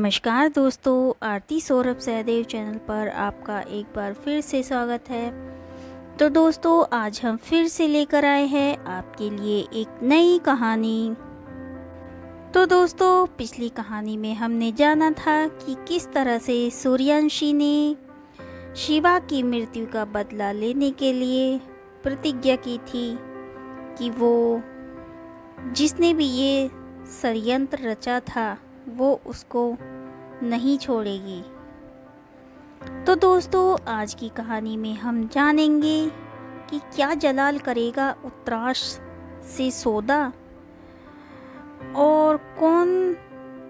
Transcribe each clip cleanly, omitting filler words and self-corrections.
नमस्कार दोस्तों, आरती सौरभ सहदेव चैनल पर आपका एक बार फिर से स्वागत है। तो दोस्तों, आज हम फिर से लेकर आए हैं आपके लिए एक नई कहानी। तो दोस्तों, पिछली कहानी में हमने जाना था कि किस तरह से सूर्यांशी ने शिवा की मृत्यु का बदला लेने के लिए प्रतिज्ञा की थी कि वो जिसने भी ये षड्यंत्र रचा था वो उसको नहीं छोड़ेगी। तो दोस्तों, आज की कहानी में हम जानेंगे कि क्या जलाल करेगा उत्तराश से सौदा और कौन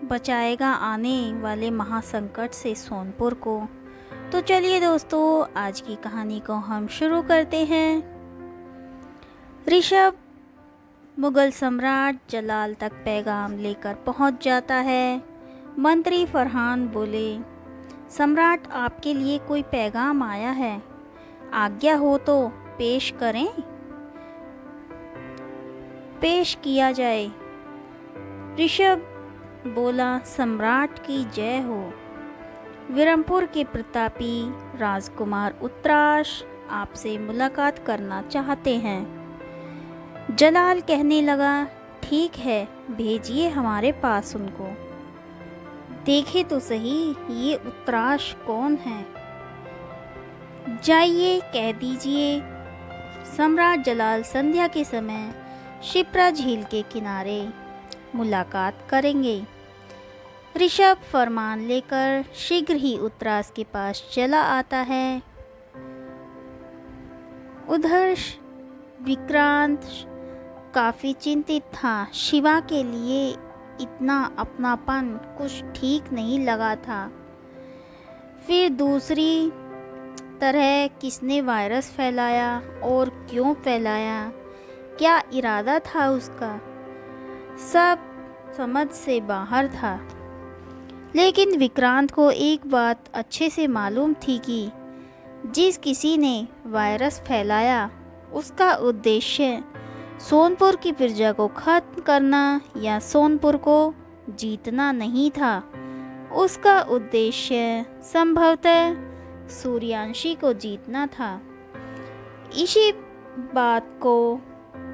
बचाएगा आने वाले महासंकट से सोनपुर को। तो चलिए दोस्तों, आज की कहानी को हम शुरू करते हैं। ऋषभ मुगल सम्राट जलाल तक पैगाम लेकर पहुंच जाता है। मंत्री फरहान बोले, सम्राट आपके लिए कोई पैगाम आया है, आज्ञा हो तो पेश करें। पेश किया जाए। ऋषभ बोला, सम्राट की जय हो। विरमपुर के प्रतापी राजकुमार उत्तराश आपसे मुलाकात करना चाहते हैं। जलाल कहने लगा, ठीक है, भेजिए हमारे पास उनको। देखे तो सही ये उत्तराश कौन है। जाइए कह दीजिए सम्राट जलाल संध्या के समय शिप्रा झील के किनारे मुलाकात करेंगे। ऋषभ फरमान लेकर शीघ्र ही उत्तराश के पास चला आता है। उधर विक्रांत काफ़ी चिंतित था। शिवा के लिए इतना अपनापन कुछ ठीक नहीं लगा था। फिर दूसरी तरह किसने वायरस फैलाया और क्यों फैलाया, क्या इरादा था उसका, सब समझ से बाहर था। लेकिन विक्रांत को एक बात अच्छे से मालूम थी कि जिस किसी ने वायरस फैलाया उसका उद्देश्य सोनपुर की प्रजा को खत्म करना या सोनपुर को जीतना नहीं था। उसका उद्देश्य संभवतः सूर्यांशी को जीतना था। इसी बात को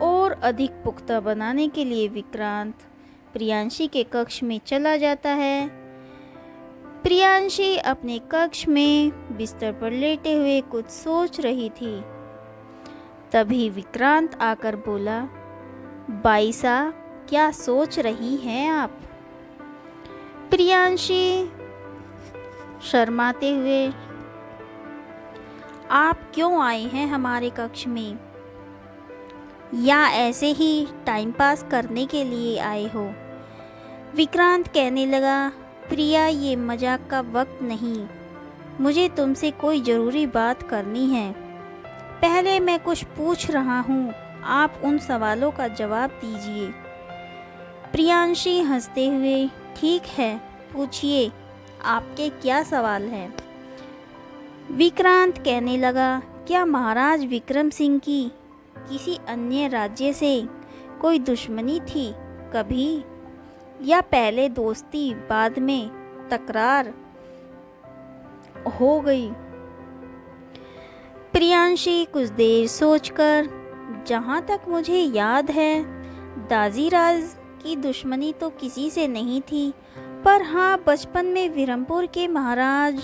और अधिक पुख्ता बनाने के लिए विक्रांत प्रियांशी के कक्ष में चला जाता है। प्रियांशी अपने कक्ष में बिस्तर पर लेटे हुए कुछ सोच रही थी। तभी विक्रांत आकर बोला, बाईसा, क्या सोच रही हैं आप? प्रियांशी शर्माते हुए, आप क्यों आए हैं हमारे कक्ष में, या ऐसे ही टाइम पास करने के लिए आए हो? विक्रांत कहने लगा, प्रिया, ये मजाक का वक्त नहीं, मुझे तुमसे कोई ज़रूरी बात करनी है। पहले मैं कुछ पूछ रहा हूँ, आप उन सवालों का जवाब दीजिए। प्रियांशी हंसते हुए, ठीक है, पूछिए, आपके क्या सवाल हैं? विक्रांत कहने लगा, क्या महाराज विक्रम सिंह की किसी अन्य राज्य से कोई दुश्मनी थी कभी, या पहले दोस्ती बाद में तकरार हो गई? प्रियांशी कुछ देर सोचकर, जहाँ तक मुझे याद है दाजीराज की दुश्मनी तो किसी से नहीं थी, पर हाँ, बचपन में विरमपुर के महाराज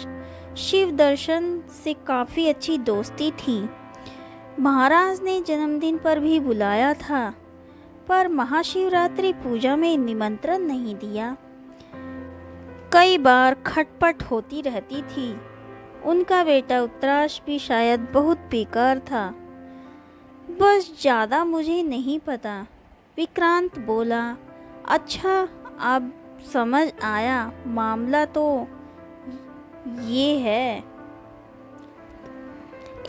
शिव दर्शन से काफ़ी अच्छी दोस्ती थी। महाराज ने जन्मदिन पर भी बुलाया था, पर महाशिवरात्रि पूजा में निमंत्रण नहीं दिया। कई बार खटपट होती रहती थी। उनका बेटा उत्तराश भी शायद बहुत बेकार था। बस ज़्यादा मुझे नहीं पता। विक्रांत बोला, अच्छा, अब समझ आया, मामला तो ये है।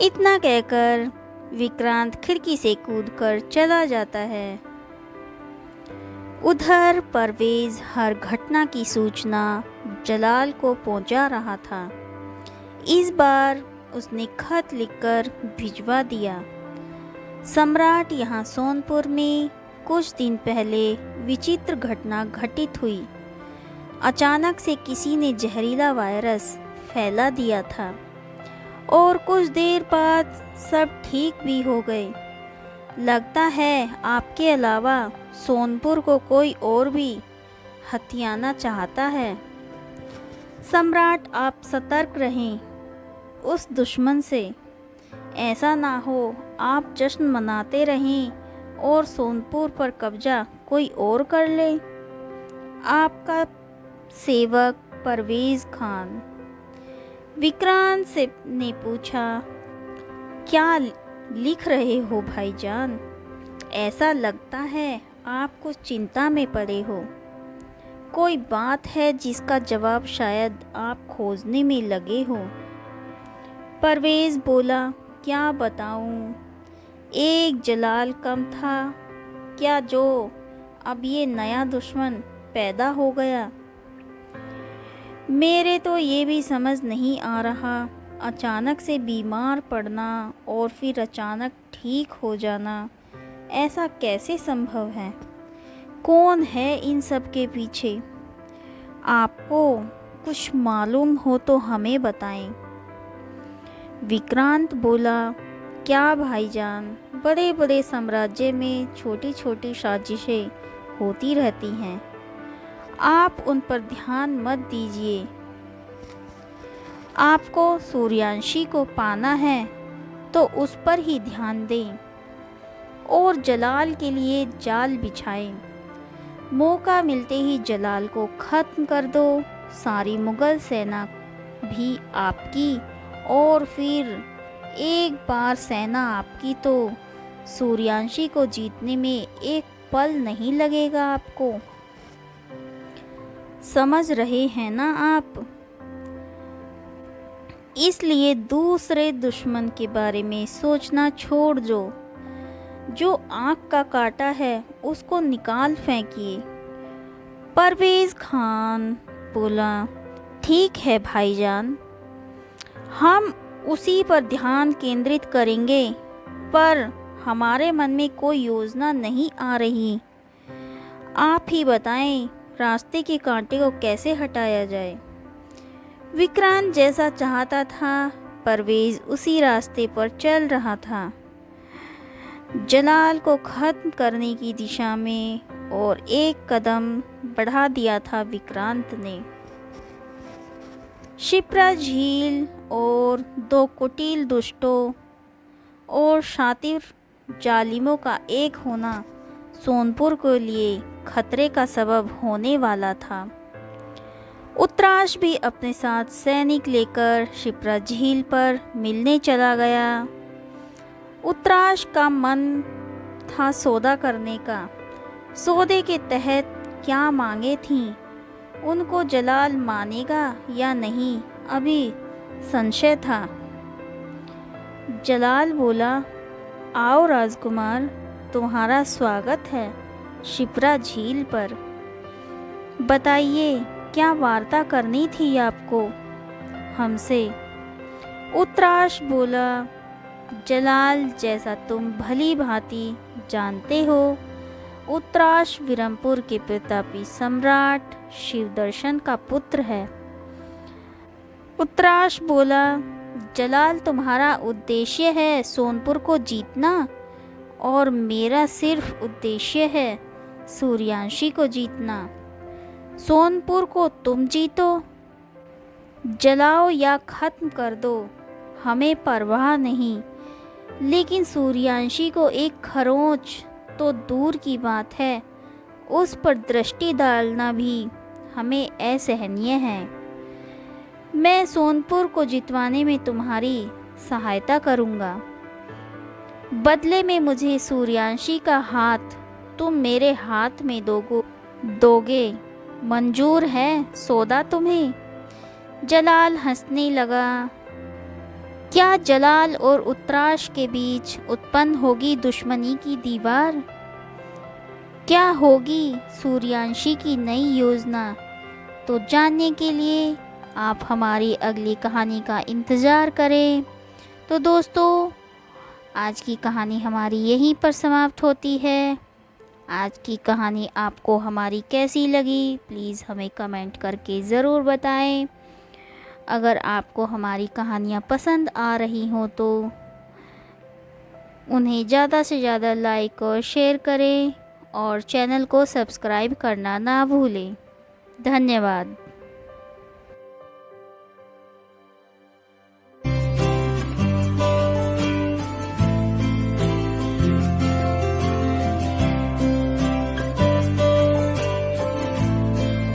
इतना कहकर विक्रांत खिड़की से कूदकर चला जाता है। उधर परवेज हर घटना की सूचना जलाल को पहुंचा रहा था। इस बार उसने खत लिखकर भिजवा दिया। सम्राट, यहाँ सोनपुर में कुछ दिन पहले विचित्र घटना घटित हुई। अचानक से किसी ने जहरीला वायरस फैला दिया था और कुछ देर बाद सब ठीक भी हो गए। लगता है आपके अलावा सोनपुर को कोई और भी हथियाना चाहता है। सम्राट, आप सतर्क रहें उस दुश्मन से। ऐसा ना हो आप जश्न मनाते रहें और सोनपुर पर कब्जा कोई और कर ले। आपका सेवक परवेज़ खान। विक्रांत से ने पूछा, क्या लिख रहे हो भाईजान? ऐसा लगता है आप कुछ चिंता में पड़े हो। कोई बात है जिसका जवाब शायद आप खोजने में लगे हो। परवेज़ बोला, क्या बताऊं? एक जलाल कम था क्या जो अब ये नया दुश्मन पैदा हो गया? मेरे तो ये भी समझ नहीं आ रहा, अचानक से बीमार पड़ना और फिर अचानक ठीक हो जाना, ऐसा कैसे संभव है? कौन है इन सब के पीछे? आपको कुछ मालूम हो तो हमें बताएं। विक्रांत बोला, क्या भाईजान, बड़े बड़े साम्राज्य में छोटी छोटी साजिशें होती रहती हैं, आप उन पर ध्यान मत दीजिए। आपको सूर्यांशी को पाना है तो उस पर ही ध्यान दें और जलाल के लिए जाल बिछाएं। मौका मिलते ही जलाल को ख़त्म कर दो। सारी मुग़ल सेना भी आपकी, और फिर एक बार सेना आपकी तो सूर्यांशी को जीतने में एक पल नहीं लगेगा आपको। समझ रहे हैं ना आप? इसलिए दूसरे दुश्मन के बारे में सोचना छोड़ दो। जो आँख का काटा है उसको निकाल फेंकिए। परवेज़ खान बोला, ठीक है भाईजान, हम उसी पर ध्यान केंद्रित करेंगे, पर हमारे मन में कोई योजना नहीं आ रही। आप ही बताएं रास्ते के कांटे को कैसे हटाया जाए। विक्रांत जैसा चाहता था परवेज़ उसी रास्ते पर चल रहा था, जलाल को ख़त्म करने की दिशा में, और एक कदम बढ़ा दिया था विक्रांत ने। शिप्रा झील और दो कुटिल दुष्टों और शातिर जालिमों का एक होना सोनपुर के लिए खतरे का सबब होने वाला था। उत्तराश भी अपने साथ सैनिक लेकर शिप्रा झील पर मिलने चला गया। उत्तराश का मन था सौदा करने का। सौदे के तहत क्या मांगे थीं, उनको जलाल मानेगा या नहीं, अभी संशय था। जलाल बोला, आओ राजकुमार, तुम्हारा स्वागत है शिप्रा झील पर। बताइए क्या वार्ता करनी थी आपको हमसे? उत्तराश बोला, जलाल, जैसा तुम भली भांति जानते हो, उत्तराश विरमपुर के प्रतापी सम्राट शिवदर्शन का पुत्र है। उत्तराश बोला, जलाल, तुम्हारा उद्देश्य है सोनपुर को जीतना और मेरा सिर्फ उद्देश्य है सूर्यांशी को जीतना। सोनपुर को तुम जीतो, जलाओ या ख़त्म कर दो, हमें परवाह नहीं, लेकिन सूर्यांशी को एक खरोंच तो दूर की बात है, उस पर दृष्टि डालना भी हमें असहनीय है। मैं सोनपुर को जितवाने में तुम्हारी सहायता करूँगा। बदले में मुझे सूर्यांशी का हाथ तुम मेरे हाथ में दोगे। मंजूर है सौदा तुम्हें? जलाल हंसने लगा। क्या जलाल और उत्तराश के बीच उत्पन्न होगी दुश्मनी की दीवार? क्या होगी सूर्यांशी की नई योजना? तो जानने के लिए आप हमारी अगली कहानी का इंतज़ार करें। तो दोस्तों, आज की कहानी हमारी यहीं पर समाप्त होती है। आज की कहानी आपको हमारी कैसी लगी, प्लीज़ हमें कमेंट करके ज़रूर बताएं। अगर आपको हमारी कहानियाँ पसंद आ रही हों तो उन्हें ज़्यादा से ज़्यादा लाइक और शेयर करें और चैनल को सब्सक्राइब करना ना भूलें। धन्यवाद।